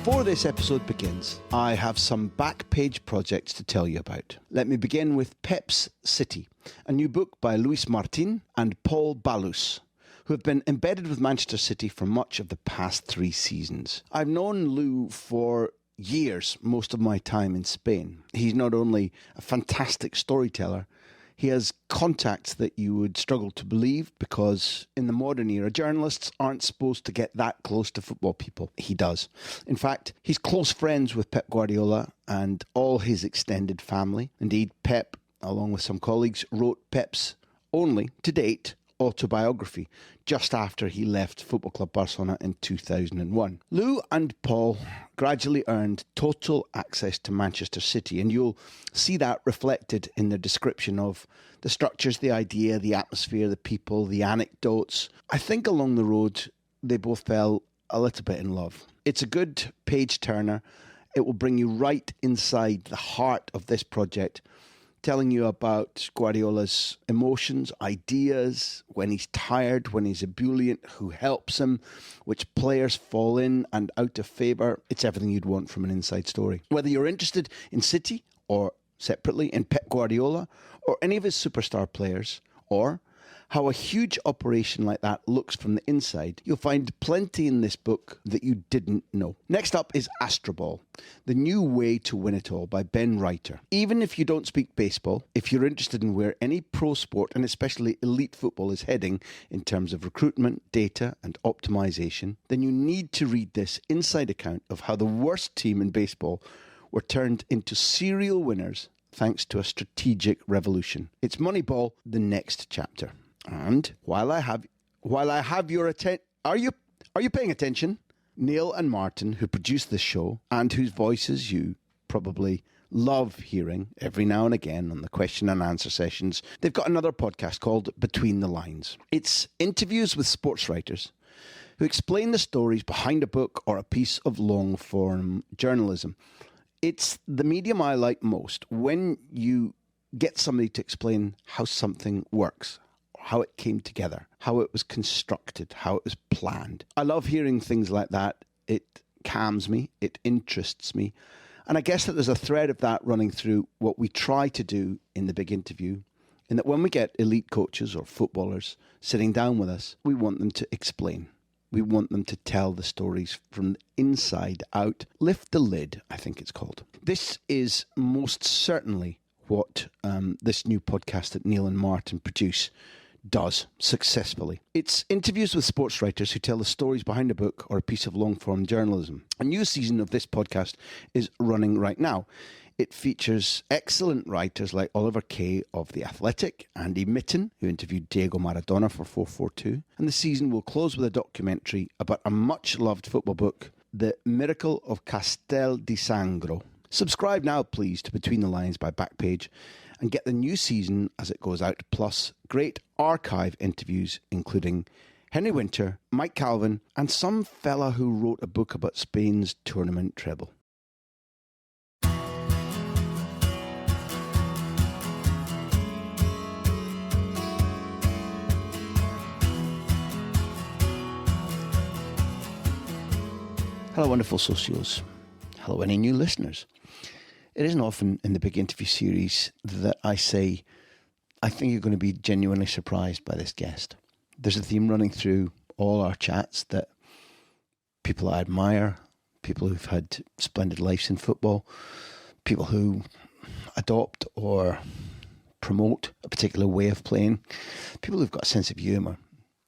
Before this episode begins, I have some back page projects to tell you about. Let me begin with Pep's City, a new book by Luis Martin and Paul Balus, who have been embedded with Manchester City for much of the past 3 seasons. I've known Lou for years, most of my time in Spain. He's not only a fantastic storyteller, he has contacts that you would struggle to believe because in the modern era, journalists aren't supposed to get that close to football people. He does. In fact, he's close friends with Pep Guardiola and all his extended family. Indeed, Pep, along with some colleagues, wrote Pep's only, to date, autobiography just after he left Football Club Barcelona in 2001. Lou and Paul gradually earned total access to Manchester City, and you'll see that reflected in their description of the structures, the idea, the atmosphere, the people, the anecdotes. I think along the road they both fell a little bit in love. It's a good page turner. It will bring you right inside the heart of this project, telling you about Guardiola's emotions, ideas, when he's tired, when he's ebullient, who helps him, which players fall in and out of favour. It's everything you'd want from an inside story. Whether you're interested in City or separately in Pep Guardiola or any of his superstar players, or how a huge operation like that looks from the inside, you'll find plenty in this book that you didn't know. Next up is Astroball, The New Way to Win It All by Ben Reiter. Even if you don't speak baseball, if you're interested in where any pro sport and especially elite football is heading in terms of recruitment, data and optimization, then you need to read this inside account of how the worst team in baseball were turned into serial winners thanks to a strategic revolution. It's Moneyball, the next chapter. And while I have your attention, are you paying attention? Neil and Martin, who produce this show and whose voices you probably love hearing every now and again on the question and answer sessions, they've got another podcast called Between the Lines. It's interviews with sports writers who explain the stories behind a book or a piece of long form journalism. It's the medium I like most, when you get somebody to explain how something works, how it came together, how it was constructed, how it was planned. I love hearing things like that. It calms me, it interests me. And I guess that there's a thread of that running through what we try to do in the big interview, in that when we get elite coaches or footballers sitting down with us, we want them to explain. We want them to tell the stories from the inside out. Lift the lid, I think it's called. This is most certainly what this new podcast that Neil and Martin produce does successfully. It's interviews with sports writers who tell the stories behind a book or a piece of long-form journalism. A new season of this podcast is running right now. It features excellent writers like Oliver Kay of The Athletic, Andy Mitten, who interviewed Diego Maradona for 442, and the season will close with a documentary about a much-loved football book, The Miracle of Castel di Sangro. Subscribe now, please, to Between the Lines by Backpage and get the new season as it goes out, plus great archive interviews including Henry Winter, Mike Calvin, and some fella who wrote a book about Spain's tournament treble. Hello, wonderful socios. Hello, any new listeners. It isn't often in the big interview series that I say, I think you're going to be genuinely surprised by this guest. There's a theme running through all our chats that people I admire, people who've had splendid lives in football, people who adopt or promote a particular way of playing, people who've got a sense of humour.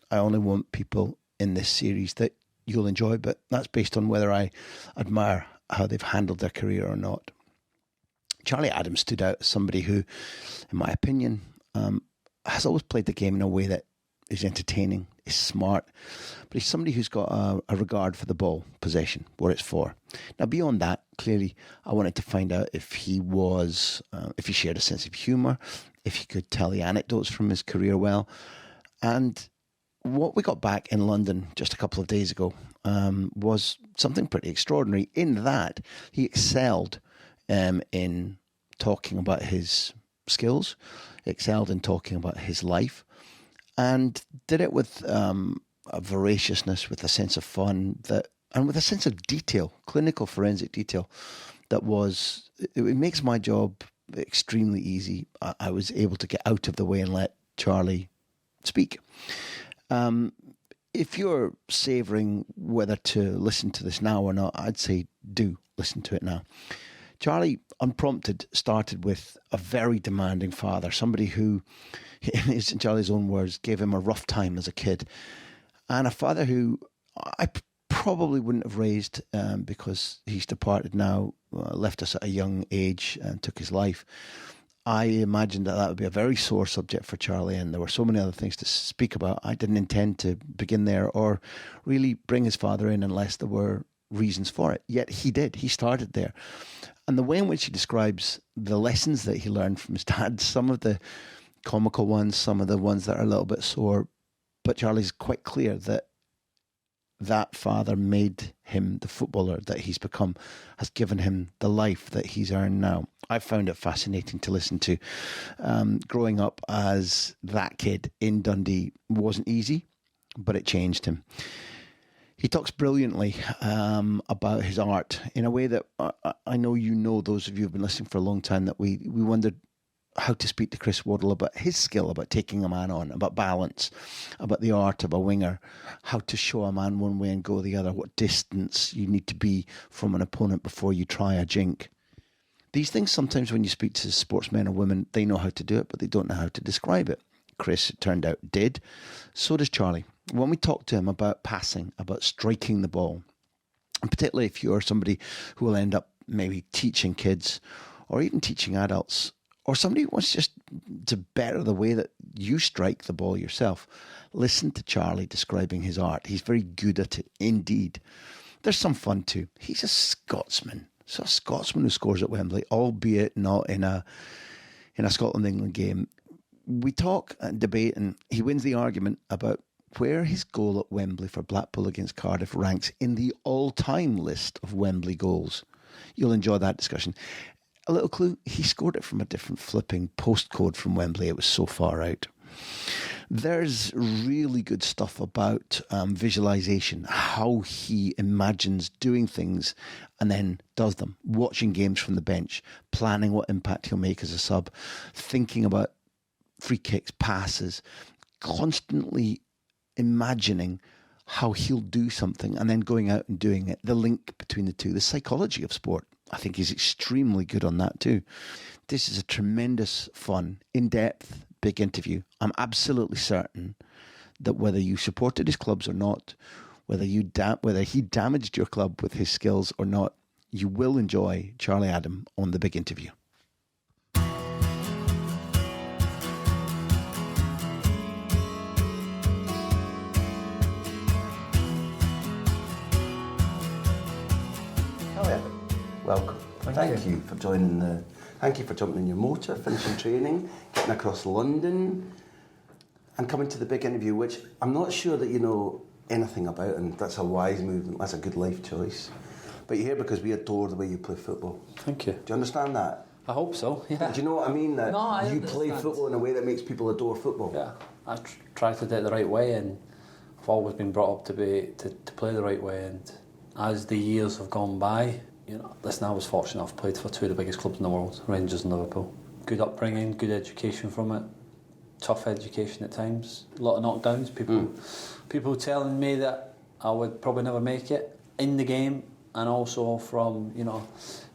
I only want people in this series that you'll enjoy, but that's based on whether I admire how they've handled their career or not. Charlie Adams stood out as somebody who, in my opinion, has always played the game in a way that is entertaining, is smart, but he's somebody who's got a regard for the ball, possession, what it's for. Now, beyond that, clearly, I wanted to find out if he shared a sense of humour, if he could tell the anecdotes from his career well. And what we got back in London just a couple of days ago was something pretty extraordinary, in that he excelled in talking about his skills, excelled in talking about his life, and did it with a voraciousness, with a sense of fun that and with a sense of detail, clinical forensic detail, it makes my job extremely easy. I was able to get out of the way and let Charlie speak. If you're savouring whether to listen to this now or not, I'd say do listen to it now. Charlie, unprompted, started with a very demanding father, somebody who, in Charlie's own words, gave him a rough time as a kid, and a father who I probably wouldn't have raised because he's departed now, left us at a young age and took his life. I imagined that would be a very sore subject for Charlie, and there were so many other things to speak about. I didn't intend to begin there or really bring his father in unless there were reasons for it. Yet he did. He started there. And the way in which he describes the lessons that he learned from his dad, some of the comical ones, some of the ones that are a little bit sore, but Charlie's quite clear that father made him the footballer that he's become, has given him the life that he's earned now. I found it fascinating to listen to. Growing up as that kid in Dundee wasn't easy, but it changed him. He talks brilliantly about his art in a way that I know those of you who've been listening for a long time, that we wondered how to speak to Chris Waddle about his skill, about taking a man on, about balance, about the art of a winger, how to show a man one way and go the other, what distance you need to be from an opponent before you try a jink. These things, sometimes when you speak to sportsmen or women, they know how to do it, but they don't know how to describe it. Chris, it turned out, did. So does Charlie. When we talk to him about passing, about striking the ball, and particularly if you're somebody who will end up maybe teaching kids or even teaching adults, or somebody who wants just to better the way that you strike the ball yourself, listen to Charlie describing his art. He's very good at it, indeed. There's some fun too. He's a Scotsman. So a Scotsman who scores at Wembley, albeit not in a Scotland-England game. We talk and debate, and he wins the argument about where his goal at Wembley for Blackpool against Cardiff ranks in the all-time list of Wembley goals. You'll enjoy that discussion. A little clue, he scored it from a different flipping postcode from Wembley. It was so far out. There's really good stuff about visualisation, how he imagines doing things and then does them, watching games from the bench, planning what impact he'll make as a sub, thinking about free kicks, passes, constantly imagining how he'll do something and then going out and doing it, the link between the two, the psychology of sport. I think he's extremely good on that too. This is a tremendous, fun, in-depth, big interview. I'm absolutely certain that whether you supported his clubs or not, whether he damaged your club with his skills or not, you will enjoy Charlie Adam on the big interview. Welcome. Thank you for joining Thank you for jumping in your motor, finishing training, getting across London, and coming to the big interview, which I'm not sure that you know anything about, and that's a wise movement. That's a good life choice. But you're here because we adore the way you play football. Thank you. Do you understand that? I hope so. Yeah. Do you know what I mean? That I you play football in a way that makes people adore football. Yeah, I try to do it the right way, and I've always been brought up to play the right way. And as the years have gone by, listen, I was fortunate. I've played for two of the biggest clubs in the world, Rangers and Liverpool. Good upbringing, good education from it. Tough education at times. A lot of knockdowns. People telling me that I would probably never make it in the game, and also from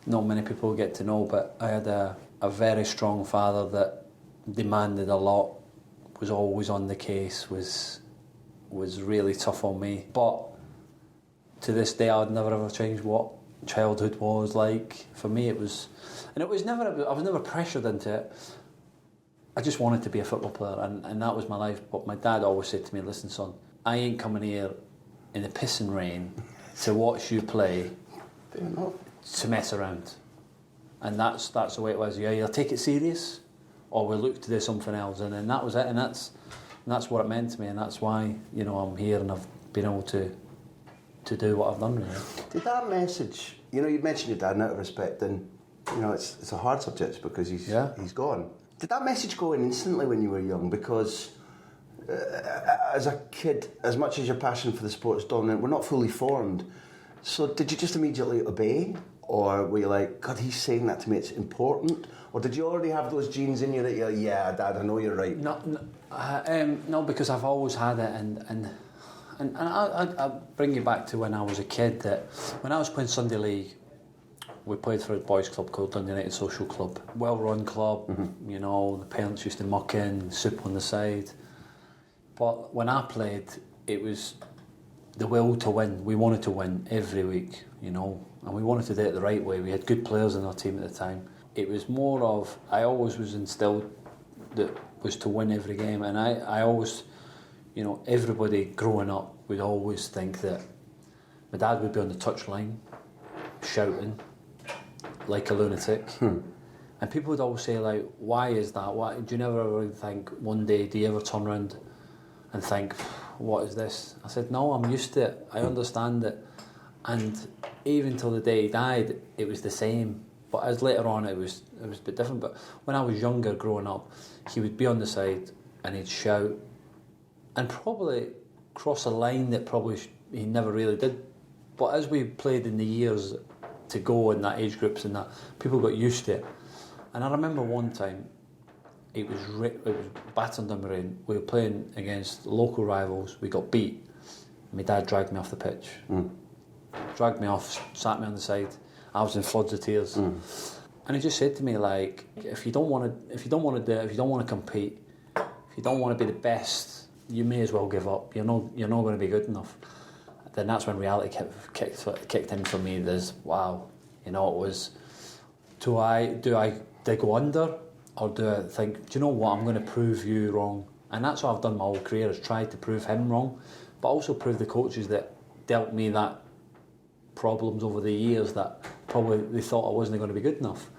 not many people get to know, but I had a very strong father that demanded a lot, was always on the case, was really tough on me. But to this day, I'd never ever change what childhood was like. For me, it was never. I was never pressured into it. I just wanted to be a football player, and that was my life. But my dad always said to me, "Listen, son, I ain't coming here in the pissing rain to watch you play, to mess around." And that's the way it was. You either take it serious, or we look to do something else. And then that was it. And that's what it meant to me. And that's why I'm here, and I've been able to do what I've done. Really. Did that message? You mentioned your dad, and out of respect, and it's a hard subject because he's gone. Did that message go in instantly when you were young? Because as a kid, as much as your passion for the sport is dominant, we're not fully formed So did you just immediately obey? Or were you like, God, he's saying that to me, it's important? Or did you already have those genes in you that you're like, yeah, Dad, I know you're right? No, because I've always had it, and I'll bring you back to when I was a kid, that when I was playing Sunday League, we played for a boys' club called Dundee United Social Club. Well-run club, you know, the parents used to muck in, soup on the side. But when I played, it was the will to win. We wanted to win every week, you know, and we wanted to do it the right way. We had good players in our team at the time. It was more of, I always was instilled that was to win every game, and I always, you know, everybody growing up would always think that my dad would be on the touchline shouting like a lunatic, and people would always say, like, why is that? Why do you never ever think one day, do you ever turn around and think, what is this? I said, no, I'm used to it, I understand it. And even till the day he died, it was the same. But as later on, it was a bit different. But when I was younger, growing up, he would be on the side and he'd shout and probably cross a line that probably he never really did. But as we played in the years to go in that age groups and that, people got used to it. And I remember one time, it was battering down the rain. We were playing against local rivals. We got beat. My dad dragged me off the pitch. Dragged me off, sat me on the side. I was in floods of tears, and he just said to me, like, if you don't want to compete, if you don't want to be the best, you may as well give up. You're not going to be good enough. Then that's when reality kicked in for me. There's, wow, you know, it was, do I go under, or do I think, do you know what, I'm going to prove you wrong? And that's what I've done my whole career, is tried to prove him wrong, but also prove the coaches that dealt me that problems over the years that probably they thought I wasn't going to be good enough.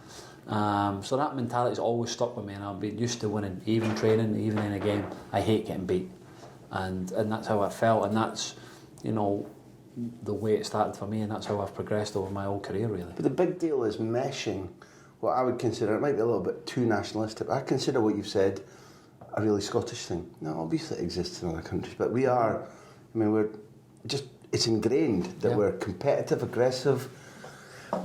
So that mentality's always stuck with me, and I've been used to winning, even training, even in a game. I hate getting beat, and that's how I felt, and that's, you know, the way it started for me, and that's how I've progressed over my whole career, really. But the big deal is meshing what I would consider, it might be a little bit too nationalistic, but I consider what you've said a really Scottish thing. Now, obviously it exists in other countries, but we are, I mean, we're just, it's ingrained that we're competitive, aggressive,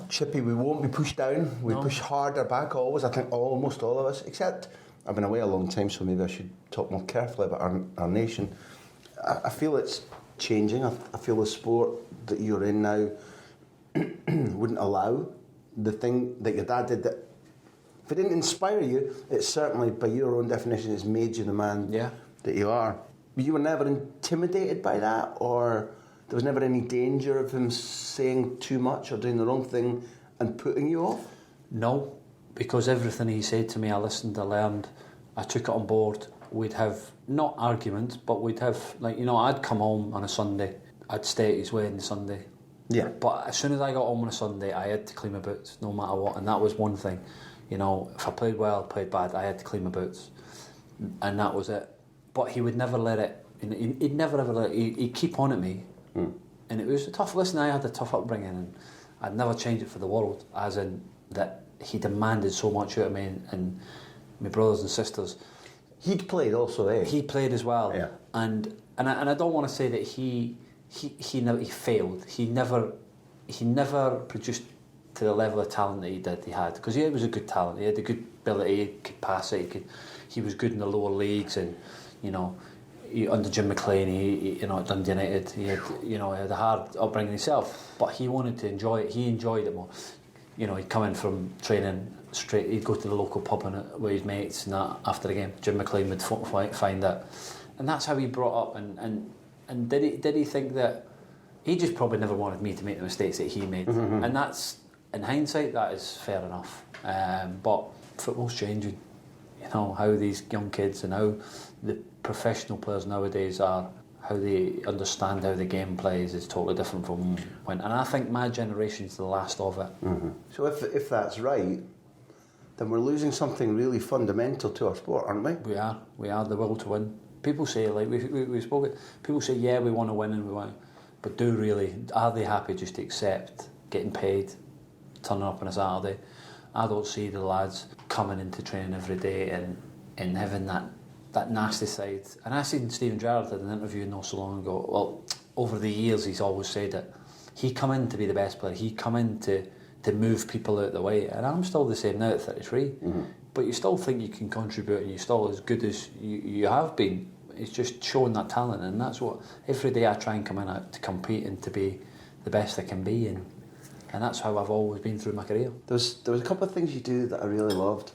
chippy. We won't be pushed down. We push harder back always. I think almost all of us, except I've been away a long time, so maybe I should talk more carefully about our nation. I feel it's changing. I feel the sport that you're in now wouldn't allow the thing that your dad did. That if it didn't inspire you, it certainly, by your own definition, has made you the man that you are. You were never intimidated by that, or there was never any danger of him saying too much or doing the wrong thing and putting you off? No, because everything he said to me, I listened, I learned, I took it on board. We'd have, not arguments, but we'd have, like, you know, I'd come home on a Sunday, I'd stay at his wedding Sunday. Yeah. But as soon as I got home on a Sunday, I had to clean my boots, no matter what, and that was one thing. You know, if I played well, played bad, I had to clean my boots. And that was it. But he would never let it, he'd never ever let it, he'd keep on at me. And it was a tough, listen, I had a tough upbringing, and I'd never change it for the world, as in that he demanded so much out of me and my brothers and sisters. He'd played also, eh? He played as well. Yeah. And I don't want to say that he failed. He never produced to the level of talent that he had, because he was a good talent. He had a good ability, he could pass it, he was good in the lower leagues, and, you know, under Jim McLean, you know, at Dundee United, he had a hard upbringing himself, but he wanted to enjoy it. He enjoyed it more. You know, he'd come in from training straight, he'd go to the local pub with his mates, and that, after the game, Jim McLean would find that, and that's how he brought up. And did he think that he just probably never wanted me to make the mistakes that he made, and that's, in hindsight, that is fair enough. But football's changing. You know, how these young kids and how the professional players nowadays are, how they understand how the game plays is totally different from when. And I think my generation's the last of it. So if that's right, then we're losing something really fundamental to our sport, aren't we? We are the will to win. People say, like we spoke, people say, yeah, we want to win and we want, but are they happy just to accept getting paid, turning up on a Saturday? I don't see the lads coming into training every day and having that nasty side. And I seen Steven Gerrard did an interview not so long ago. Well, over the years he's always said it, he come in to be the best player. He come in to move people out the way. And I'm still the same now at 33. Mm-hmm. But you still think you can contribute, and you're still as good as you have been. It's just showing that talent, and that's what every day I try and come in to compete and to be the best I can be, and that's how I've always been through my career. There was a couple of things you do that I really loved.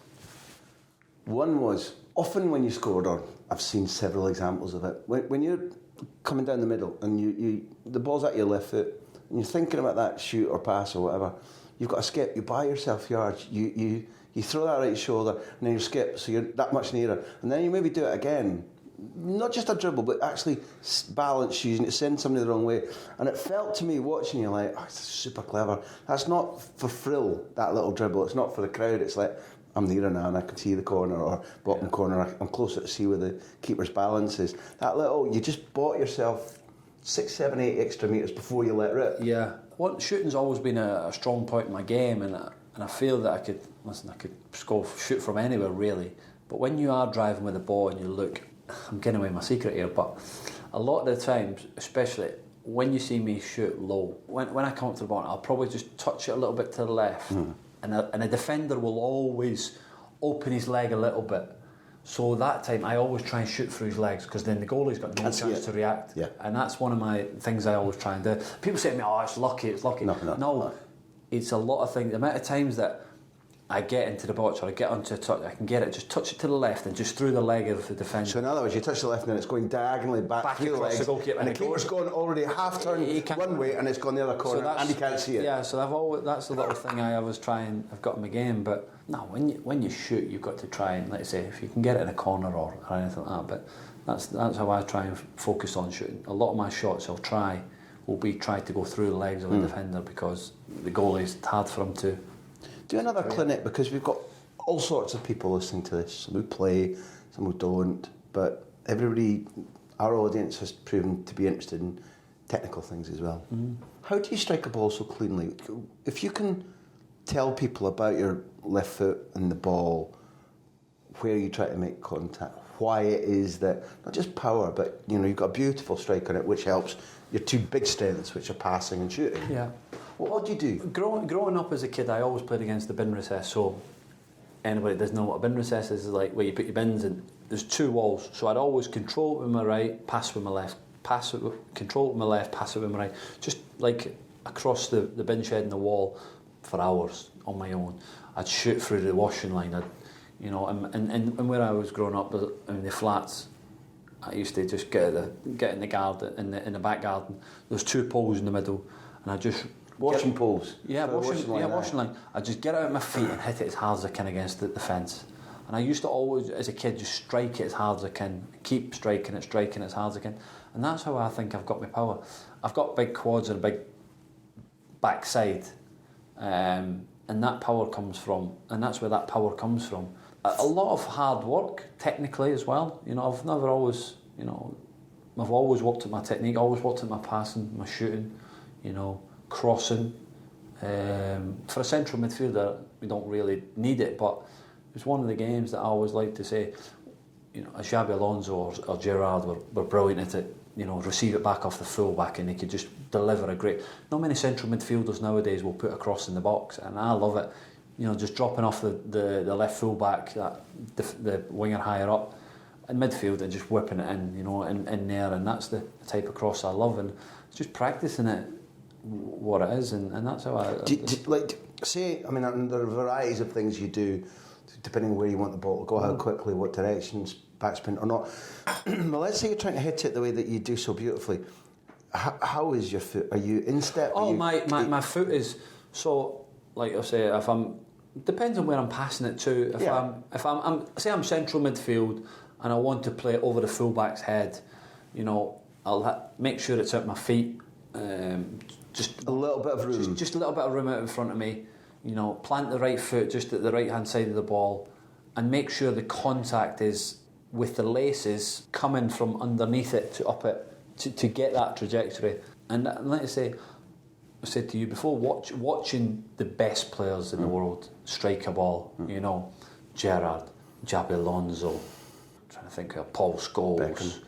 One was, often when you scored, or I've seen several examples of it, when you're coming down the middle and you the ball's at your left foot and you're thinking about that shoot or pass or whatever, you've got to skip, you buy yourself yards, you throw that right shoulder and then you skip, so you're that much nearer, and then you maybe do it again, not just a dribble but actually balance, using it to send somebody the wrong way. And it felt to me watching you like, it's super clever. That's not for frill, that little dribble, it's not for the crowd, it's like, I'm nearer now and I can see the corner or bottom corner, I'm closer to see where the keeper's balance is. That little, you just bought yourself 6, 7, 8 extra metres before you let rip. Yeah, shooting's always been a strong point in my game, and I feel that I could shoot from anywhere really. But when you are driving with the ball and you look, I'm getting away my secret here, but a lot of the times, especially when you see me shoot low, when I come up to the ball, I'll probably just touch it a little bit to the left, and a defender will always open his leg a little bit. So that time I always try and shoot through his legs, because then the goalie's got no chance to react. Yeah. And that's one of my things I always try and do. People say to me, oh, it's lucky. No, it's a lot of things. The amount of times that I get into the box or I get onto a touch, I can get it, just touch it to the left and just through the leg of the defender. So in other words, you touch the left and it's going diagonally back through the legs, the goalkeeper, and the keeper's gone already half turn one way and it's gone the other corner, and you can't see it. Yeah, so that's the little thing I always try and I've got in my game. But no, when you shoot, you've got to try and, let's say, if you can get it in a corner or anything like that. But that's how I try and focus on shooting. A lot of my shots will be try to go through the legs of the defender, because the goalie, it's hard for him to do another clinic, because we've got all sorts of people listening to this. Some who play, some who don't, but everybody, our audience has proven to be interested in technical things as well. How do you strike a ball so cleanly? If you can tell people about your left foot and the ball, where you try to make contact, why it is that, not just power, but you've got a beautiful strike on it, which helps your two big strengths, which are passing and shooting. Yeah. What do you do? Growing up as a kid, I always played against the bin recess. So anybody that doesn't know what a bin recess is like where you put your bins in. There's 2 walls, so I'd always control it with my right, pass with my left, control it with my left, pass it with my right, just like across the bin shed and the wall for hours on my own. I'd shoot through the washing line. And where I was growing up, in the flats, I used to just get in the garden, in the back garden. There's 2 poles in the middle, and I just washing poles. Yeah, washing line. I just get out of my feet and hit it as hard as I can against the fence. And I used to always, as a kid, just strike it as hard as I can, keep striking it as hard as I can. And that's how I think I've got my power. I've got big quads and a big backside, and that power comes from, and that's where that power comes from. A lot of hard work, technically as well. I've never always, I've always worked at my technique, always worked at my passing, my shooting, crossing. For a central midfielder, we don't really need it, but it's one of the games that I always like to say, Xabi Alonso or Gerrard were brilliant at it, receive it back off the full-back and they could just deliver a great... Not many central midfielders nowadays will put a cross in the box, and I love it. Just dropping off the left full-back, the winger higher up, in midfield and just whipping it in there, and that's the type of cross I love, and just practising it, what it is, and that's how I... there are varieties of things you do, depending on where you want the ball to go, how quickly, what directions, backspin or not. Well, let's say you're trying to hit it the way that you do so beautifully. How is your foot? Are you in step? My foot is, so, like I say, if I'm... Depends on where I'm passing it to. If I'm say I'm central midfield and I want to play it over the fullback's head, I'll make sure it's at my feet. Just a little bit of room. Just a little bit of room out in front of me. Plant the right foot just at the right hand side of the ball, and make sure the contact is with the laces coming from underneath it to up it to get that trajectory. And like I say, I said to you before, watching the best players in the world strike a ball, Gerrard, Xabi Alonso, I'm trying to think of Paul Scholes,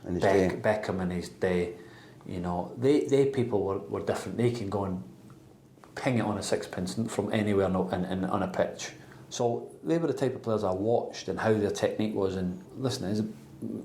Beckham in his day, You know, they people were different. They can go and ping it on a sixpence from anywhere on a pitch. So they were the type of players I watched and how their technique was. And listen,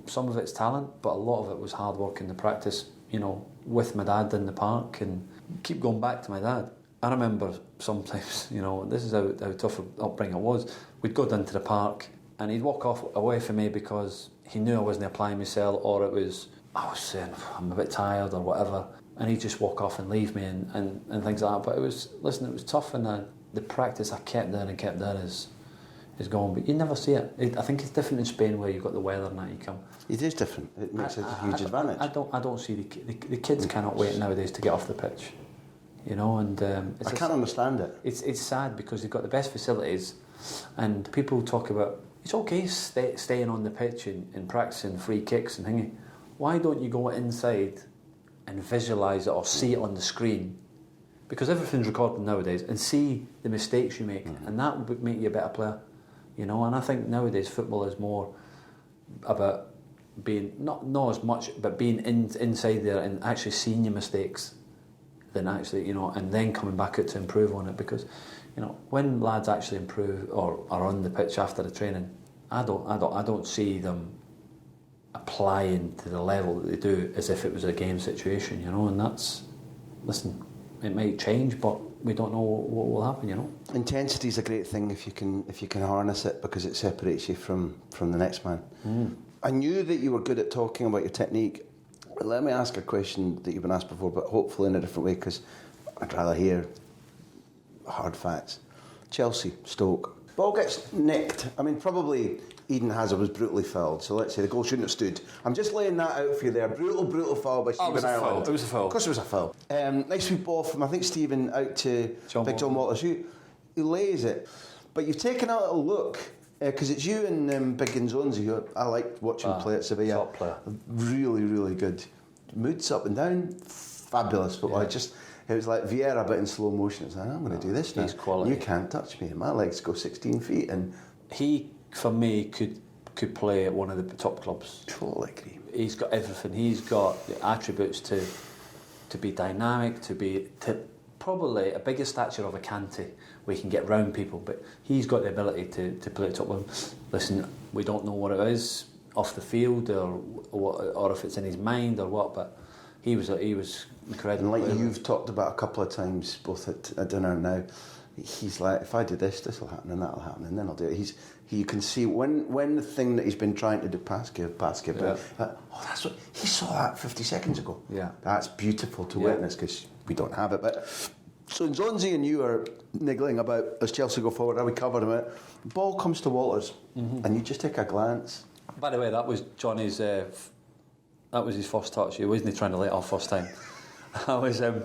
some of it's talent, but a lot of it was hard work in the practice, you know, with my dad in the park. And keep going back to my dad. I remember sometimes, you know, this is how tough an upbringing it was. We'd go down to the park and he'd walk off away from me because he knew I wasn't applying myself, or it was, I was saying, I'm a bit tired or whatever. And he'd just walk off and leave me and things like that. But it was tough, and the practice I kept doing is gone. But you never see it. I think it's different in Spain where you've got the weather and that you come. It is different. It makes a huge advantage. I don't see the kids cannot wait nowadays to get off the pitch. You know, and I can't understand it. It's sad because they've got the best facilities, and people talk about it's okay staying on the pitch and practicing free kicks and thingy. Why don't you go inside and visualise it or see it on the screen? Because everything's recorded nowadays, and see the mistakes you make, and that would make you a better player. You know, and I think nowadays football is more about being not as much, but being inside there and actually seeing your mistakes than actually, you know, and then coming back out to improve on it. Because, you know, when lads actually improve or are on the pitch after the training, I don't see them applying to the level that they do as if it was a game situation, you know. And that's, listen, it might change, but we don't know what will happen, you know. Intensity is a great thing if you can harness it, because it separates you from the next man. I knew that you were good at talking about your technique. Let me ask a question that you've been asked before, but hopefully in a different way, because I'd rather hear hard facts. Chelsea, Stoke. Ball gets nicked. I mean, probably Eden Hazard was brutally fouled, so let's say the goal shouldn't have stood. I'm just laying that out for you there. Brutal foul by Stephen Ireland. It was a foul. Of course it was a foul. Nice sweep ball from, I think, Stephen out to John Walters, who lays it. But you've taken a little look, because it's you and Big Gonzonzi, who I liked watching play at Sevilla. Top player. Really good. Moods up and down, fabulous football. Yeah. It was like Vieira, but in slow motion. It's like, I'm going to do this now. He's quality. You can't touch me. My legs go 16 feet. And he, for me, could play at one of the top clubs. Totally agree. He's got everything. He's got the attributes to be dynamic, to probably a bigger stature of a Kante, where he can get round people, but he's got the ability to play at top level. Listen, we don't know what it is off the field or if it's in his mind or what, but he was incredible. And like you've talked about a couple of times, both at dinner and now, he's like, if I do this will happen and that'll happen and then I'll do it. You can see when the thing that he's been trying to do, pass give. Yeah. That's what he saw that 50 seconds ago. Yeah, that's beautiful to witness, because we don't have it. But so Zonzi and you are niggling about as Chelsea go forward. Are we covered a minute? The ball comes to Walters, and you just take a glance. By the way, that was Johnny's. That was his first touch. He wasn't trying to let it off first time. That was him.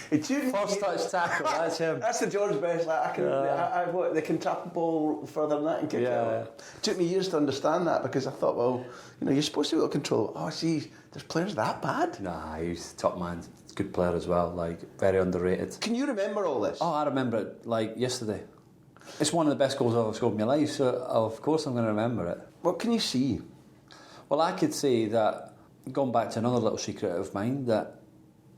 First touch tackle. That's him. That's the George Best. Like, they can trap the ball further than that and kick it out. It took me years to understand that, because I thought, well, you know, you're supposed to be able to control. Oh, see, there's players that bad. Nah, he's top man. Good player as well. Like, very underrated. Can you remember all this? Oh, I remember it like yesterday. It's one of the best goals I've ever scored in my life, so of course I'm going to remember it. What can you see? Well, I could say that, going back to another little secret of mine, that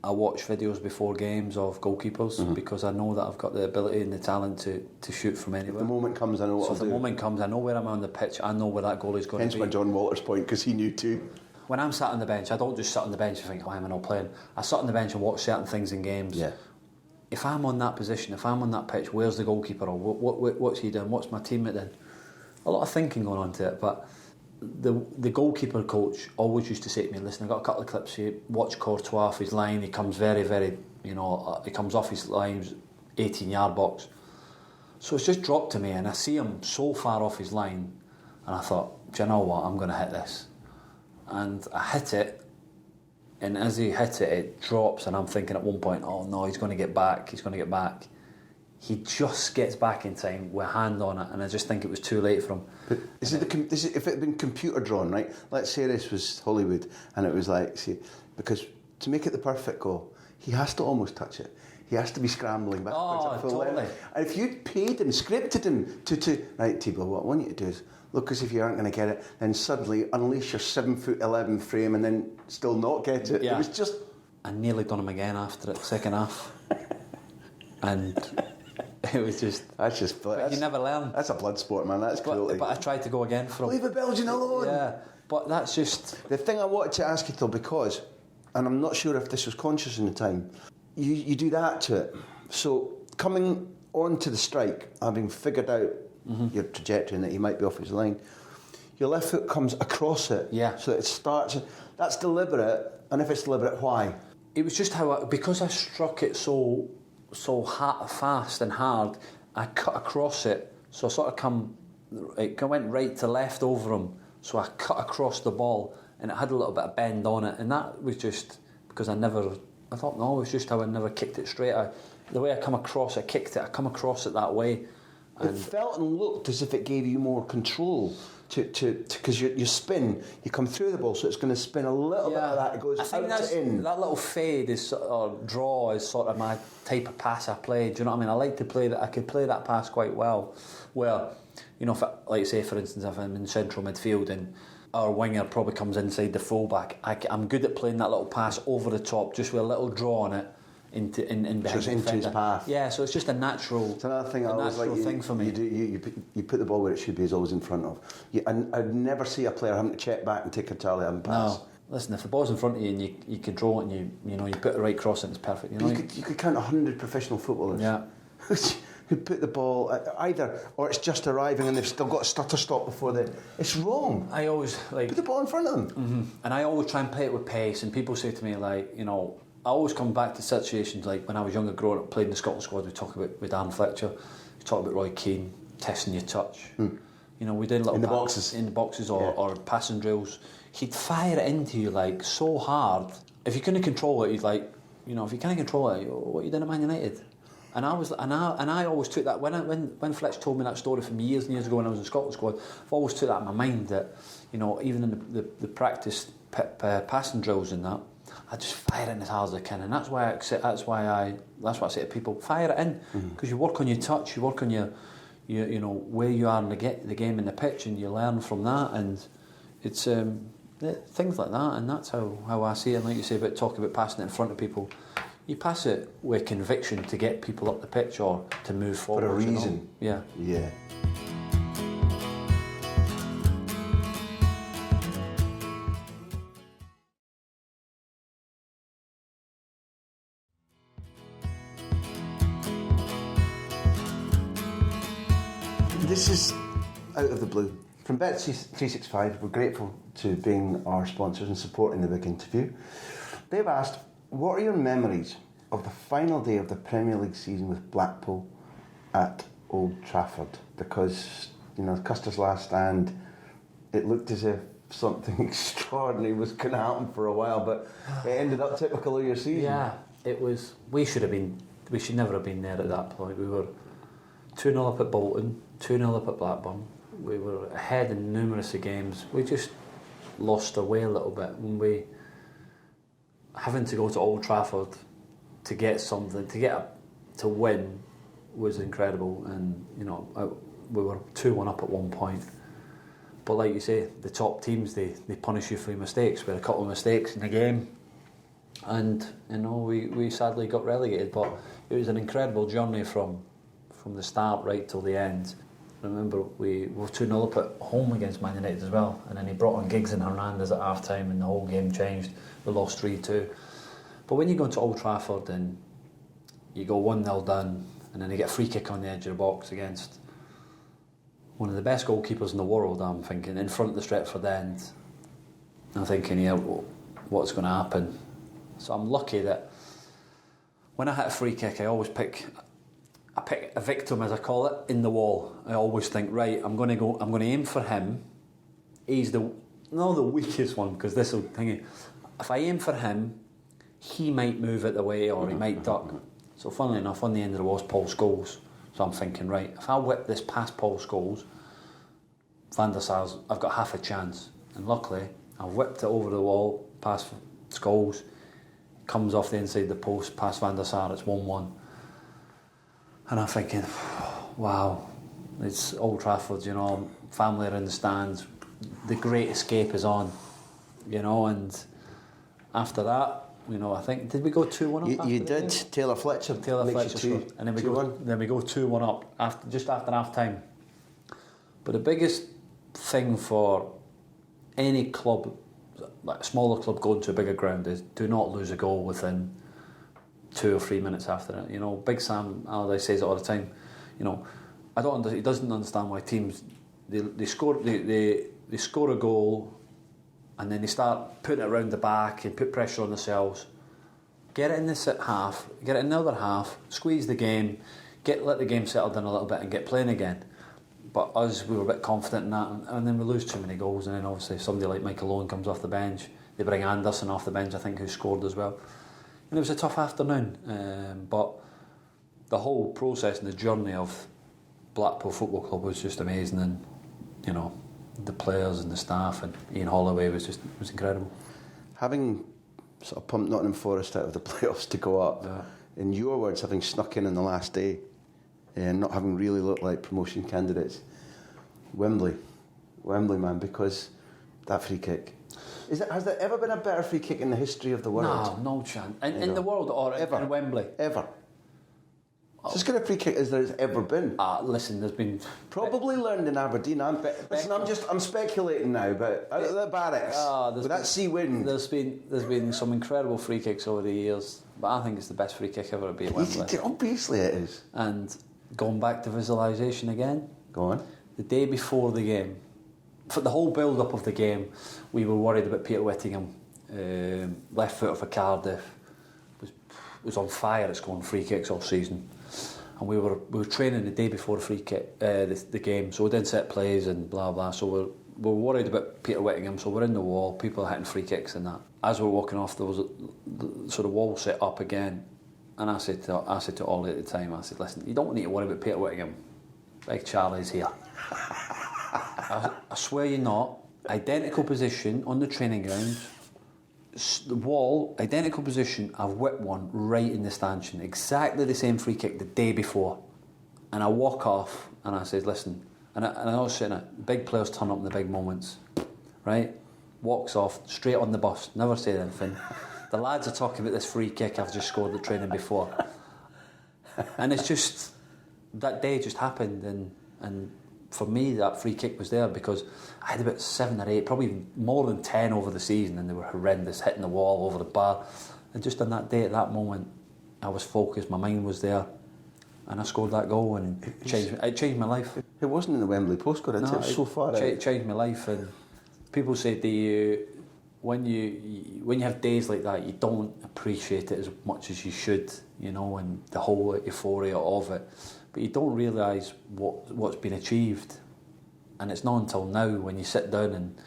I watch videos before games of goalkeepers, because I know that I've got the ability and the talent to shoot from anywhere. If the moment comes, I know what I'll do. So if the moment comes, I know where I'm on the pitch, I know where that goalie's going to be. Hence my John Walters point, because he knew too. When I'm sat on the bench, I don't just sit on the bench and think, why am I not playing? I sit on the bench and watch certain things in games. Yeah. If I'm on that position, if I'm on that pitch, where's the goalkeeper? Or what's he doing? What's my teammate doing? A lot of thinking going on to it, but the goalkeeper coach always used to say to me, listen, I've got a couple of clips here, watch Courtois off his line, he comes very, you know, he comes off his line, 18-yard box. So it's just dropped to me, and I see him so far off his line, and I thought, do you know what, I'm going to hit this. And I hit it, and as he hit it, it drops, and I'm thinking at one point, oh no, he's going to get back. He just gets back in time with a hand on it, and I just think it was too late for him. But if it had been computer drawn, right? Let's say this was Hollywood, and it was like, see, because to make it the perfect goal, he has to almost touch it. he has to be scrambling backwards at full totally. length. And if you'd paid him, scripted him to right, Thibaut, what I want you to do is look as if you aren't going to get it, then suddenly unleash your 7'11" frame and then still not get it. Yeah. It was just... I nearly done him again after it, second half. And it was just... That's just... But you never learn. That's a blood sport, man. That's cruelty. But I tried to go again for him. Leave the Belgian alone. Yeah, but that's just... The thing I wanted to ask you, though, because, and I'm not sure if this was conscious in the time, you do that to it. So coming onto the strike, having figured out your trajectory and that he might be off his line, your left foot comes across it. Yeah. So it starts... That's deliberate, and if it's deliberate, why? It was just how because I struck it so fast and hard, I cut across it. So I sort of it went right to left over him. So I cut across the ball, and it had a little bit of bend on it, and that was just because I thought, no, it was just how I never kicked it straight. The way I come across, I come across it that way. It felt and looked as if it gave you more control because you spin, you come through the ball, so it's going to spin a little bit of that. It goes out to in. That little fade or draw is sort of my type of pass I play. Do you know what I mean? I like to play that. I could play that pass quite well. Well, you know, like say for instance, if I'm in central midfield and our winger probably comes inside the fullback, I'm good at playing that little pass over the top, just with a little draw on it. Into his path. Yeah, so it's just a natural. It's another thing I always like. Thing for me. You put the ball where it should be, is always in front of. I'd never see a player having to check back and take a tally and pass. No, listen, if the ball's in front of you and you control it and you put the right cross in, it's perfect. You could count 100 professional footballers. Yeah. Who put the ball either, or it's just arriving and they've still got a stutter stop before they. It's wrong. I always put the ball in front of them. Mm-hmm. And I always try and play it with pace. And people say to me I always come back to situations like when I was younger growing up, played in the Scotland squad, we talk about with Dan Fletcher, we talk about Roy Keane, testing your touch. We did little in the boxes or passing drills. He'd fire it into you so hard. If you couldn't control it, he'd if you can't control it, what are you doing at Man United? And I always took that when Fletch told me that story from years and years ago when I was in the Scotland squad, I've always took that in my mind that even in the practice passing drills and that, I just fire it in as hard as I can, and that's why I say to people, fire it in, because you work on your touch, you work on your where you are in the game in the pitch, and you learn from that, and it's things like that, and that's how I see it. And like you say about talking about passing it in front of people, you pass it with conviction to get people up the pitch or to move forward for a reason. Yeah. This is out of the blue. From Bet365, we're grateful to being our sponsors and supporting the big interview. They've asked, what are your memories of the final day of the Premier League season with Blackpool at Old Trafford? Because, Custer's last stand, it looked as if something extraordinary was going to happen for a while, but it ended up typical of your season. Yeah, it was. We should never have been there at that point. We were 2-0 up at Bolton, 2-0 up at Blackburn. We were ahead in numerous games. We just lost our way a little bit when we having to go to Old Trafford to get something, to win was incredible. And we were 2-1 up at one point. But like you say, the top teams they punish you for your mistakes. We had a couple of mistakes in the game, and we sadly got relegated. But it was an incredible journey from the start right till the end. I remember we were 2-0 up at home against Man United as well, and then he brought on Giggs and Hernandez at half time and the whole game changed. We lost 3-2. But when you go to Old Trafford and you go 1-0 down and then you get a free kick on the edge of the box against one of the best goalkeepers in the world, I'm thinking, in front of the Stretford end, I'm thinking, what's going to happen? So I'm lucky that when I hit a free kick, I pick a victim, as I call it, in the wall. I always think, right, I'm going to aim for him. He's not the weakest one, because this will thing. If I aim for him, he might move it the way, or he might duck. So funnily enough, on the end of the wall was Paul Scholes. So I'm thinking, right, if I whip this past Paul Scholes, Van der Sar's, I've got half a chance. And luckily, I whipped it over the wall, past Scholes, comes off the inside of the post, past Van der Sar, it's 1-1. And I'm thinking, wow, it's Old Trafford, you know, family are in the stands, the great escape is on, you know, and after that, you know, I think, did we go 2-1 up? You did. Taylor Fletcher scored. And then we go 2-1 up just after half time. But the biggest thing for any club, like a smaller club going to a bigger ground, is do not lose a goal within 2 or 3 minutes after it. You know, Big Sam Allardyce says it all the time. You know, he doesn't understand why teams they score a goal and then they start putting it around the back and put pressure on themselves. Get it in this half, get it in the other half, squeeze the game, let the game settle down a little bit and get playing again. But us, we were a bit confident in that, and then we lose too many goals, and then obviously somebody like Michael Owen comes off the bench. They bring Anderson off the bench, I think, who scored as well. And it was a tough afternoon, but the whole process and the journey of Blackpool Football Club was just amazing, and you know, the players and the staff and Ian Holloway was incredible. Having sort of pumped Nottingham Forest out of the playoffs to go up, in your words, having snuck in the last day and not having really looked like promotion candidates, Wembley man, because that free kick, has there ever been a better free kick in the history of the world? No chance. In the world or ever in Wembley? Ever. It's as good a free kick as there's ever been. Listen, there's been probably learned in Aberdeen. I'm speculating now, but out of the barracks with that sea wind. There's been some incredible free kicks over the years, but I think it's the best free kick ever to be at Wembley. Obviously, it is. And going back to visualisation again. Go on. The day before the game, for the whole build-up of the game, we were worried about Peter Whittingham, left footer for Cardiff, was on fire at scoring free kicks all season. And we were training the day before the free kick, the game, so we did set plays and blah blah. So we're worried about Peter Whittingham, so we're in the wall, people are hitting free kicks and that. As we're walking off, there was the sort of wall set up again, and I said to Ollie at the time, I said, listen, you don't need to worry about Peter Whittingham. Big Charlie's here. I swear you're not. Identical position on the training ground. The wall, identical position, I've whipped one right in the stanchion, exactly the same free kick the day before. And I walk off and I said, listen, and I was saying it, big players turn up in the big moments, right? Walks off, straight on the bus, never said anything. The lads are talking about this free kick I've just scored at training before. And it's just, that day just happened, and for me that free kick was there because I had about 7 or 8, probably even more than 10 over the season, and they were horrendous, hitting the wall, over the bar. And just on that day, at that moment, I was focused, my mind was there, and I scored that goal, and it changed my life. It wasn't in the Wembley postcode, it was so far out. It changed my life, and people say to you, when you have days like that, you don't appreciate it as much as you should, you know, and the whole euphoria of it. But you don't realise what's been achieved. And it's not until now when you sit down and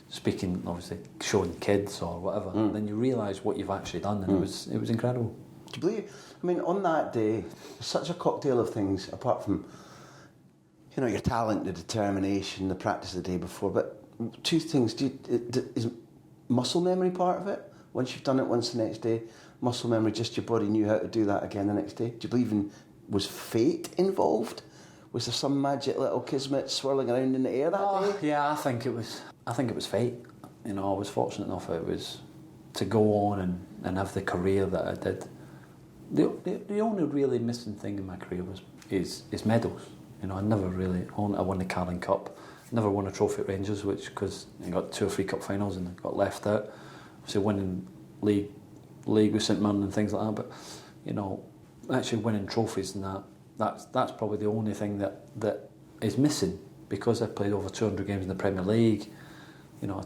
speaking, obviously, showing kids or whatever, then you realise what you've actually done, and it was incredible. Do you believe? I mean, on that day, there's such a cocktail of things, apart from, you know, your talent, the determination, the practice the day before. But two things: is muscle memory part of it? Once you've done it once the next day, muscle memory, just your body knew how to do that again the next day. Do you believe in? Was fate involved? Was there some magic little kismet swirling around in the air that day? Yeah, I think it was fate. You know, I was fortunate enough to go on and have the career that I did. The only really missing thing in my career is medals. You know, I never really I won the Carling Cup, never won a trophy at Rangers, because I got 2 or 3 cup finals and got left out. Obviously winning league with St Mirren and things like that, but you know, actually winning trophies and that's probably the only thing that is missing, because I played over 200 games in the Premier League. You know,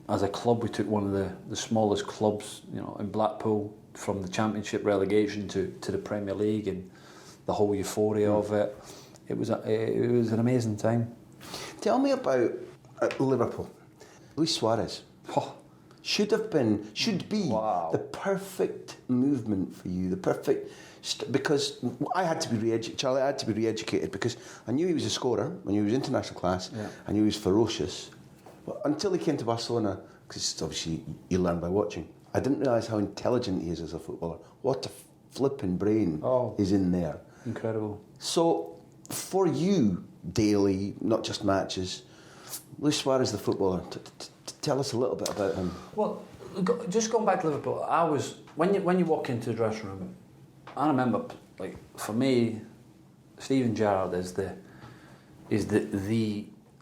as a club, we took one of the smallest clubs, you know, in Blackpool, from the Championship relegation to the Premier League, and the whole euphoria of it. It was an amazing time. Tell me about Liverpool. Luis Suarez. Should be wow. The perfect movement for you, the perfect... because I had to be Charlie, I had to be re-educated, because I knew he was a scorer when he was international class, I knew he was ferocious. But until he came to Barcelona, because obviously you learn by watching, I didn't realise how intelligent he is as a footballer. What a flipping brain is in there. Incredible. So, for you, daily, not just matches, Luis Suarez, the footballer, tell us a little bit about him. Well, just going back to Liverpool, I was when you walk into the dressing room, I remember, like, for me, Steven Gerrard is the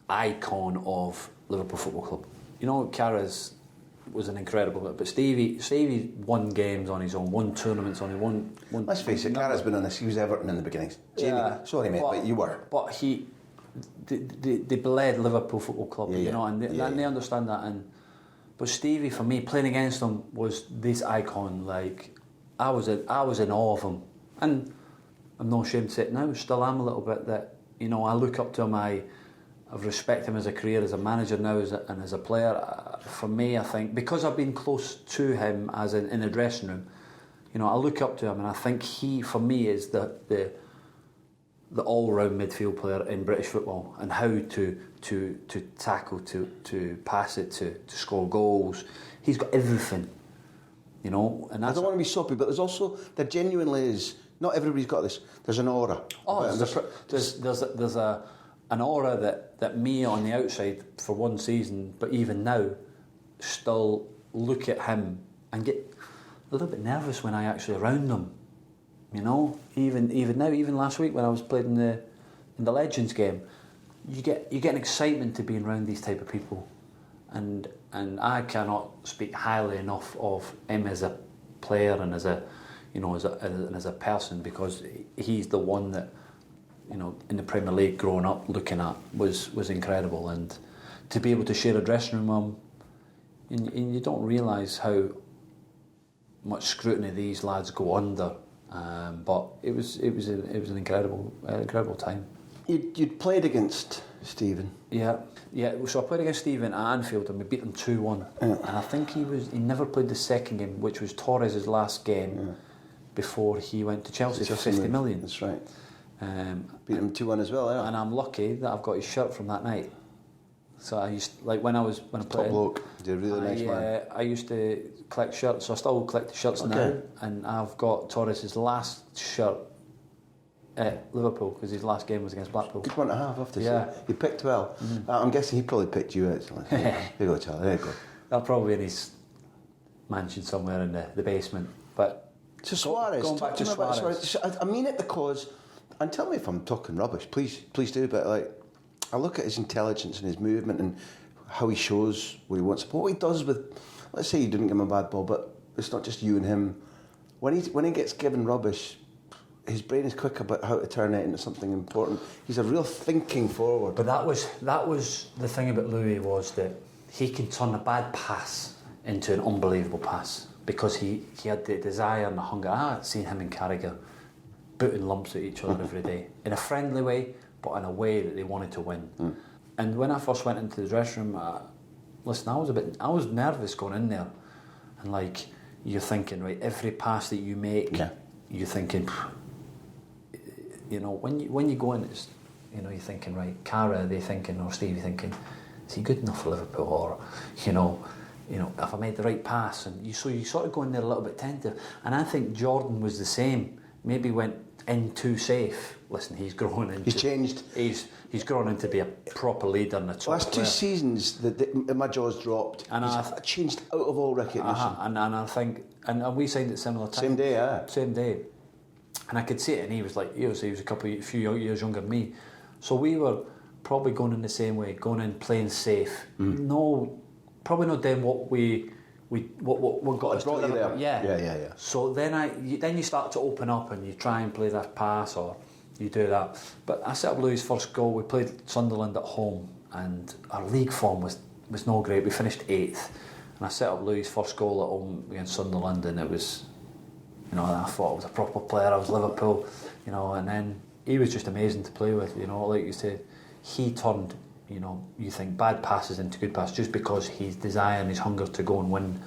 icon of Liverpool Football Club. You know, Suarez was an incredible, but Stevie won games on his own, won tournaments on his own. Let's face it, Suarez been on this. He was Everton in the beginning. Jamie, sorry mate, but you were. But they bled Liverpool Football Club, you know, and they understand that. But Stevie, for me, playing against him was this icon. Like, I was in awe of him, and I'm not ashamed to say it now. Still am a little bit. That, you know, I look up to him. I respect him as a career, as a manager now, and as a player. For me, I think because I've been close to him as in the dressing room, you know, I look up to him, and I think he, for me, is the all-round midfield player in British football, and how to tackle, to pass it, to score goals. He's got everything, you know. And I don't want to be soppy, but there genuinely is. Not everybody's got this. There's an aura. Oh, there's an aura that me on the outside for one season, but even now, still look at him and get a little bit nervous when I actually around him. You know, even now, even last week when I was playing in the Legends game, you get an excitement to being around these type of people, and I cannot speak highly enough of him as a player and as a, you know, as a person, because he's the one that, you know, in the Premier League growing up looking at was incredible, and to be able to share a dressing room with him, and you don't realise how much scrutiny these lads go under. But it was an incredible time. You'd played against Steven. Yeah. So I played against Steven at Anfield, and we beat him 2-1. And I think he never played the second game, which was Torres' last game before he went to Chelsea for 50 million. That's right. Beat him 2-1 as well. Yeah. And I'm lucky that I've got his shirt from that night. So I used, like, when I played. Top bloke. You're a really nice man. I used to collect shirts, so I still collect the shirts now. And I've got Torres' last shirt at Liverpool, because his last game was against Blackpool. Good one to have, I have to say. He picked well. Mm-hmm. I'm guessing he probably picked you out. So like, here you go, Charlie. There you go. They're probably in his mansion somewhere in the basement. But so Suarez, going back to Suarez. I mean it because, and tell me if I'm talking rubbish. Please do. But like, I look at his intelligence and his movement and how he shows what he wants. But what he does with, let's say you didn't give him a bad ball, but it's not just you and him. When he gets given rubbish, his brain is quick about how to turn it into something important. He's a real thinking forward. But that was the thing about Louis, was that he can turn a bad pass into an unbelievable pass, because he had the desire and the hunger. I've seen him and Carragher booting lumps at each other every day, in a friendly way, but in a way that they wanted to win. And when I first went into the dressing room, listen, I was nervous going in there, and like, you're thinking, right, every pass that you make, you're thinking, you know, when you go in, it's, you know, you're thinking, right, Cara, they thinking, or Stevie thinking, is he good enough for Liverpool, or you know, if I made the right pass, and you sort of go in there a little bit tentative. And I think Jordan was the same. Maybe went in too safe. Listen, he's grown into. He's changed. He's grown into be a proper leader and a top last player. 2 seasons, my jaw's dropped. And he's changed out of all recognition. And I think, and we signed at similar time. Same day, Same day. And I could see it, and he was a few years younger than me. So we were probably going in the same way, going in playing safe. No, probably not doing what got us brought you there. Yeah. So then you start to open up, and you try and play that pass, or you do that. But I set up Louis' first goal. We played Sunderland at home, and our league form was no great. We finished 8th, and I set up Louis' first goal at home against Sunderland, and it was, you know, I thought I was a proper player. I was Liverpool, you know, and then he was just amazing to play with. You know, like you said, he turned, you know, you think bad passes into good passes, just because his desire and his hunger to go and win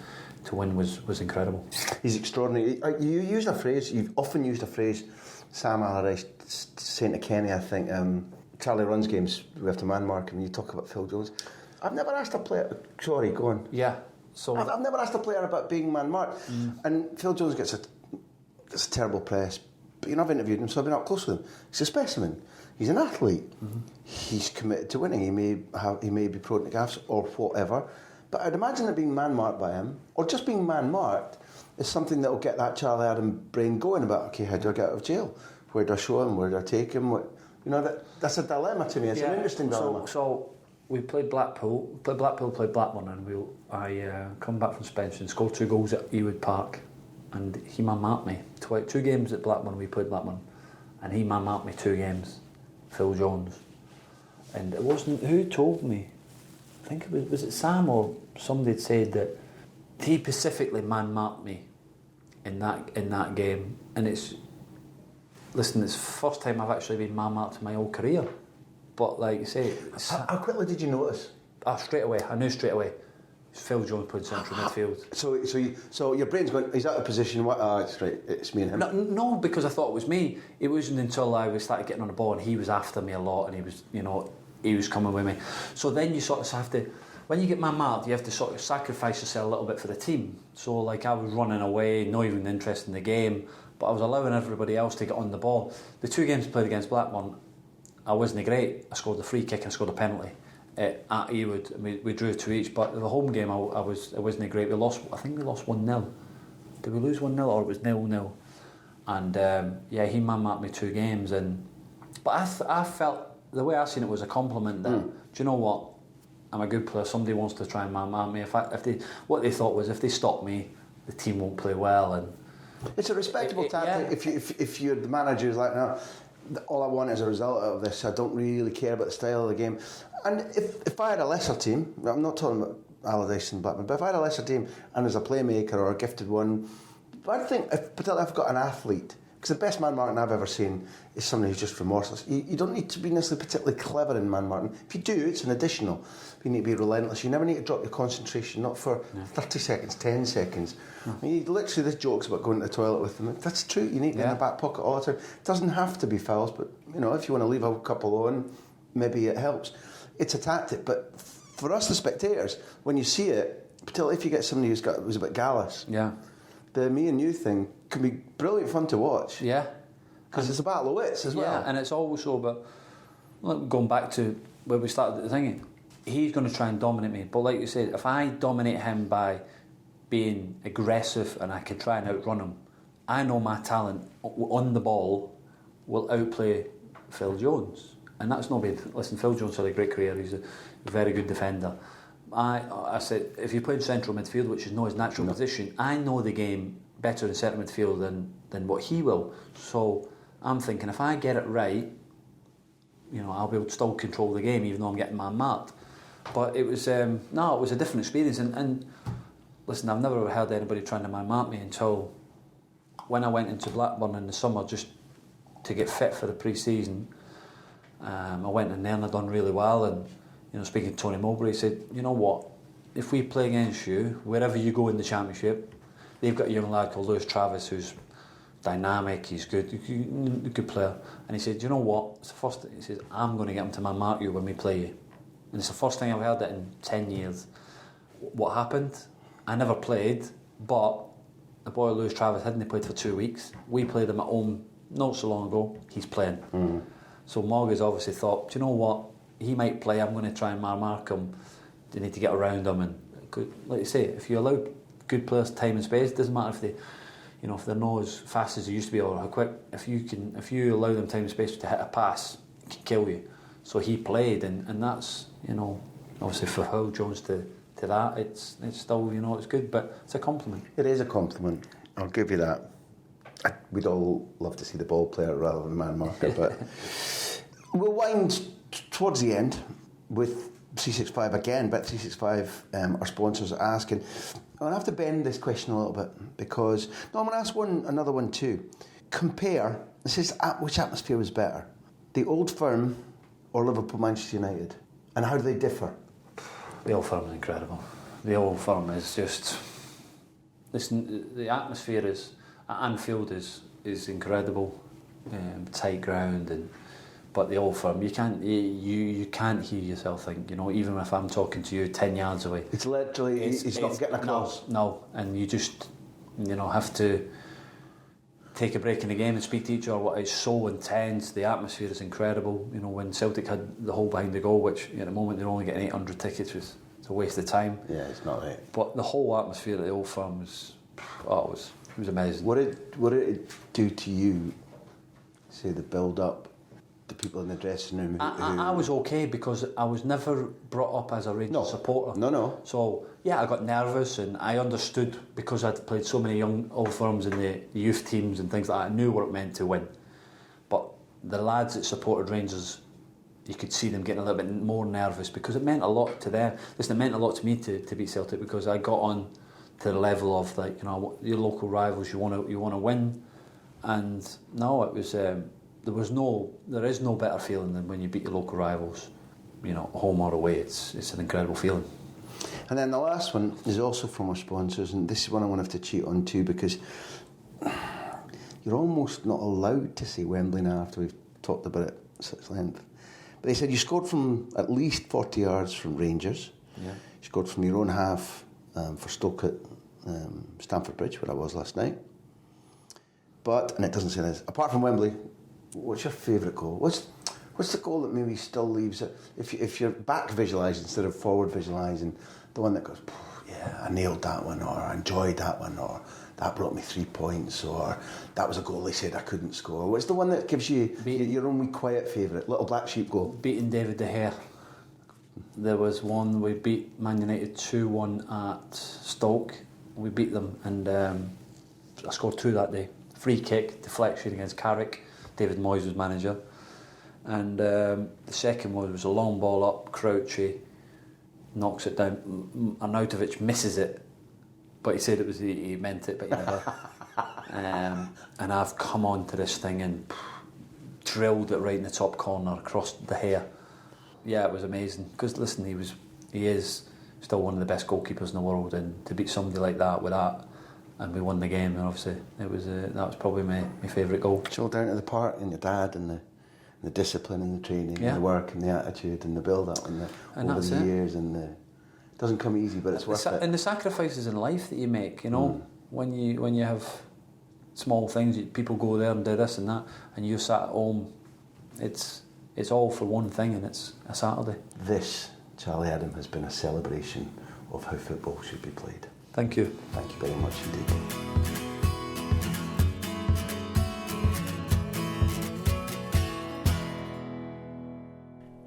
was incredible. He's extraordinary. You've often used a phrase, Sam Allardyce saying to Kenny, I think, Charlie runs games, we have to man mark him, and you talk about Phil Jones. I've never asked a player, sorry, go on. Yeah. So I've never asked a player about being man marked. And Phil Jones gets a terrible press, but I've interviewed him, so I've been up close with him. He's a specimen. He's an athlete. Mm-hmm. He's committed to winning. He may be prone to gaffes or whatever, but I'd imagine that being man-marked by him, or just being man-marked, is something that will get that Charlie Adam brain going about, okay, how do I get out of jail? Where do I show him? Where do I take him? That's a dilemma to me. It's an interesting dilemma. So we played Blackpool, played Blackburn, and I come back from suspension, scored 2 goals at Ewood Park, and he man-marked me. 2 games at Blackburn, we played Blackburn, and he man-marked me 2 games. Phil Jones. And it wasn't, who told me? I think it was it Sam or somebody had said that he specifically man-marked me in that game. And it's the first time I've actually been man-marked in my whole career. But like you say... How quickly did you notice? Straight away. I knew straight away. Phil Jones played central midfield. So your brain's going, he's out of position, it's right, it's me and him. No, because I thought it was me. It wasn't until I started getting on the ball and he was after me a lot and he was coming with me. So then you sort of have to, when you get man-marked, you have to sort of sacrifice yourself a little bit for the team. So like I was running away, not even interested in the game, but I was allowing everybody else to get on the ball. The 2 games played against Blackburn, I wasn't great. I scored a free kick and scored a penalty. At Ewood, we drew 2 each, but the home game I wasn't great. I think we lost 1-0. Did we lose 1-0 or it was 0-0? And he man-marked me 2 games, but I felt the way I seen it was a compliment. That do you know what? I'm a good player. Somebody wants to try and man-mark me. What they thought was if they stop me, the team won't play well. And it's a respectable tactic. Yeah. If you're the manager who's like, no, all I want is a result out of this. I don't really care about the style of the game. And if I had a lesser team, I'm not talking about Allardyce and Blackburn, but if I had a lesser team and there's a playmaker or a gifted one, I'd think, particularly if I've got an athlete, because the best man-marking I've ever seen is somebody who's just remorseless. You don't need to be necessarily particularly clever in man-marking. If you do, it's an additional. You need to be relentless. You never need to drop your concentration, not for 30 seconds, 10 seconds. I mean, literally, this joke's about going to the toilet with them. That's true. You need to be in the back pocket all the time. It doesn't have to be fouls, but if you want to leave a couple on, maybe it helps. It's a tactic, but for us, the spectators, when you see it, particularly if you get somebody who's a bit gallous, the me and you thing can be brilliant fun to watch. Yeah, because it's a battle of wits as well. Yeah, and it's also about going back to where we started the thing. He's going to try and dominate me, but like you said, if I dominate him by being aggressive and I can try and outrun him, I know my talent on the ball will outplay Phil Jones. And that's not bad. Listen, Phil Jones had a great career. He's a very good defender. I said, if you play in central midfield, which is not his natural position, I know the game better in central midfield than what he will. So I'm thinking, if I get it right, I'll be able to still control the game, even though I'm getting man-marked. But it was it was a different experience. And listen, I've never heard anybody trying to man-mark me until when I went into Blackburn in the summer just to get fit for the pre-season. I went in there and I'd done really well, and speaking to Tony Mowbray, he said, you know what, if we play against you wherever you go in the championship, they've got a young lad called Lewis Travis who's dynamic, he's good, a good player, and he said, you know what, it's the first thing, he says, I'm going to get him to man-mark you when we play you, and it's the first thing I've heard it in 10 years. What happened? I never played, but the boy Lewis Travis hadn't played for 2 weeks. We played him at home not so long ago. He's playing. So Morgan's obviously thought, do you know what? He might play. I'm going to try and mark him. They need to get around him, and like you say, if you allow good players time and space, it doesn't matter if they, if they're not as fast as they used to be or how quick. If you allow them time and space to hit a pass, it can kill you. So he played, and that's obviously for Phil Jones to that, it's still it's good, but it's a compliment. It is a compliment. I'll give you that. We'd all love to see the ball player rather than man marker, but we'll wind towards the end with 365 again. But 365, our sponsors are asking. I'm going to have to bend this question a little bit because I'm going to ask another one too. Compare. This is which atmosphere was better, the Old Firm or Liverpool, Manchester United, and how do they differ? The Old Firm is incredible. The Old Firm is just. Listen, the atmosphere is. At Anfield is incredible, tight ground, but the Old Firm you can't hear yourself think. Even if I'm talking to you 10 yards away, it's literally it's not getting across. No, and you just have to take a break in the game and speak to each other. It's so intense. The atmosphere is incredible. You know, when Celtic had the hole behind the goal, which at the moment they're only getting 800 tickets, it's a waste of time. Yeah, it's not right. But the whole atmosphere at the Old Firm was, it was amazing. What did it do to you? Say the build up, the people in the dressing room. I was okay because I was never brought up as a Rangers supporter. No. So yeah, I got nervous and I understood because I'd played so many young Old Firms in the youth teams and things like that. I knew what it meant to win. But the lads that supported Rangers, you could see them getting a little bit more nervous because it meant a lot to them. Listen, it meant a lot to me to beat Celtic because I got on to the level of like, you know, your local rivals. You want to win, and no, it was. There is no better feeling than when you beat your local rivals, you know, home or away. It's an incredible feeling. And then the last one is also from our sponsors, and this is one I want to have to cheat on too because you're almost not allowed to say Wembley now after we've talked about it at such length. But they said you scored from at least 40 yards from Rangers. Yeah. You scored from your own half for Stoke at Stamford Bridge, where I was last night. But, and it doesn't say this, apart from Wembley, what's your favourite goal? What's the goal that maybe still leaves it? If you're back visualising instead of forward visualising, the one that goes, yeah, I nailed that one, or I enjoyed that one, or that brought me 3 points, or that was a goal they said I couldn't score. What's the one that gives you your own wee quiet favourite, little black sheep goal? Beating David De Gea. There was one, we beat Man United 2-1 at Stoke. We beat them and I scored 2 that day. Free kick, deflection against Carrick. David Moyes was manager. And the second one was a long ball up, Crouchy, knocks it down. Arnautovic misses it, but he said he meant it, but he never. And I've come on to this thing and drilled it right in the top corner across the hair. Yeah, it was amazing. Because listen, he is still one of the best goalkeepers in the world, and to beat somebody like that with that, and we won the game. And obviously, that was probably my favourite goal. It's all down to the part and your dad and the discipline and the training and the work and the attitude and the build-up and over the years it doesn't come easy, but it's worth it. And the sacrifices in life that you make, you know, when you have small things, people go there and do this and that, and you're sat at home. It's all for one thing, and it's a Saturday. This, Charlie Adam, has been a celebration of how football should be played. Thank you. Thank you very much indeed.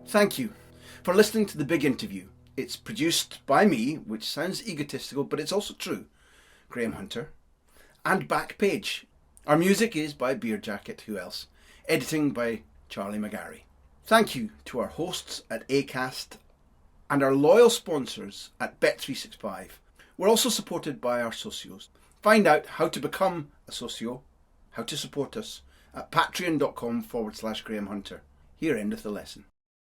Thank you for listening to The Big Interview. It's produced by me, which sounds egotistical, but it's also true, Graham Hunter, and Backpage. Our music is by Beer Jacket, who else? Editing by Charlie McGarry. Thank you to our hosts at Acast and our loyal sponsors at Bet365. We're also supported by our socios. Find out how to become a socio, how to support us, at patreon.com/Graham Hunter. Here endeth the lesson.